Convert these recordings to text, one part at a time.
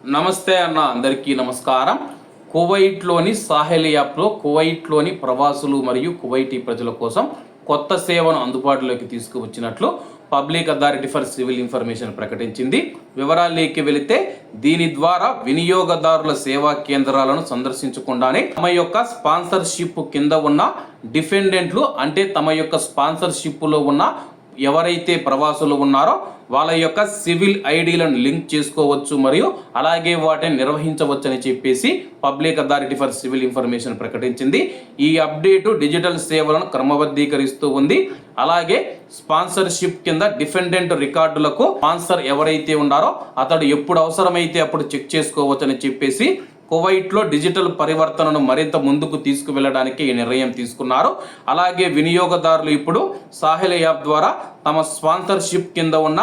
నమస్తే అన్న, అందరికీ నమస్కారం. కువైట్లోని సాహెల్ యాప్లో కువైట్లోని ప్రవాసులు మరియు కువైటీ ప్రజల కోసం కొత్త సేవను అందుబాటులోకి తీసుకువచ్చినట్లు public authority for civil information ప్రకటించింది. వివరాల్లోకి వెళితే దీని ద్వారా వినియోగదారుల సేవా కేంద్రాలను సందర్శించకుండానే తమ యొక్క స్పాన్సర్షిప్ కింద ఉన్న డిఫెండెంట్లు అంటే తమ యొక్క స్పాన్సర్షిప్లో ఉన్న ఎవరైతే ప్రవాసులు ఉన్నారో వాళ్ళ యొక్క సివిల్ ఐడీలను లింక్ చేసుకోవచ్చు మరియు అలాగే వాటిని నిర్వహించవచ్చని చెప్పేసి public authority for civil information ప్రకటించింది. ఈ అప్డేటు డిజిటల్ సేవలను క్రమబద్ధీకరిస్తూ ఉంది. అలాగే స్పాన్సర్షిప్ కింద డిఫెండెంట్ రికార్డులకు స్పాన్సర్ ఎవరైతే ఉన్నారో అతడు ఎప్పుడు అవసరమైతే అప్పుడు చెక్ చేసుకోవచ్చని చెప్పేసి కువైట్లో డిజిటల్ పరివర్తనను మరింత ముందుకు తీసుకువెళ్ళడానికి ఈ నిర్ణయం తీసుకున్నారు. అలాగే వినియోగదారులు ఇప్పుడు సాహెల్ యాప్ ద్వారా తమ స్పాన్సర్షిప్ కింద ఉన్న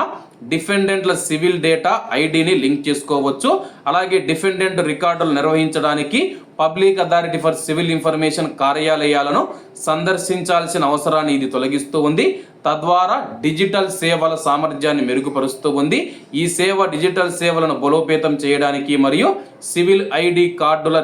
డిఫెండెంట్ల సివిల్ డేటా ఐడిని లింక్ చేసుకోవచ్చు. అలాగే డిఫెండెంట్ రికార్డులు నిర్వహించడానికి public authority for civil information కార్యాలయాలను సందర్శించాల్సిన అవసరాన్ని ఇది తొలగిస్తూ ఉంది. తద్వారా డిజిటల్ సేవల సామర్థ్యాన్ని మెరుగుపరుస్తూ ఉంది. ఈ సేవ డిజిటల్ సేవలను బలోపేతం చేయడానికి మరియు సివిల్ ఐడి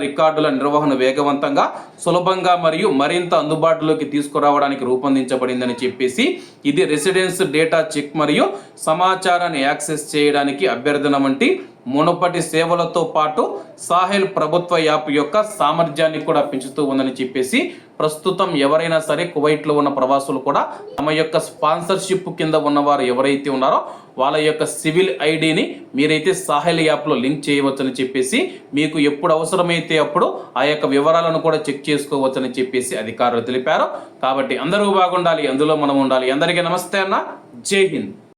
రికార్డుల నిర్వహణ వేగవంతంగా, సులభంగా మరియు మరింత అందుబాటులోకి తీసుకురావడానికి రూపొందించబడిందని చెప్పేసి ఇది రెసిడెన్స్ డేటా చెక్ మరియు సమాచారాన్ని యాక్సెస్ చేయడానికి అభ్యర్థన వంటి మునుపటి సేవలతో పాటు సాహెల్ ప్రభుత్వ యాప్ యొక్క సామర్థ్యాన్ని కూడా పెంచుతూ ఉందని చెప్పేసి ప్రస్తుతం ఎవరైనా సరే కువైట్లో ఉన్న ప్రవాసులు కూడా తమ యొక్క స్పాన్సర్షిప్ కింద ఉన్నవారు ఎవరైతే ఉన్నారో వాళ్ళ యొక్క సివిల్ ఐడిని మీరైతే సాహెల్ యాప్లో లింక్ చేయవచ్చని చెప్పేసి మీకు ఎప్పుడు అవసరమైతే అప్పుడు ఆ యొక్క వివరాలను కూడా చెక్ చేసుకోవచ్చని చెప్పేసి అధికారులు తెలిపారు. కాబట్టి అందరూ బాగుండాలి, అందులో మనం ఉండాలి. అందరికీ నమస్తే అన్న, జై హింద్.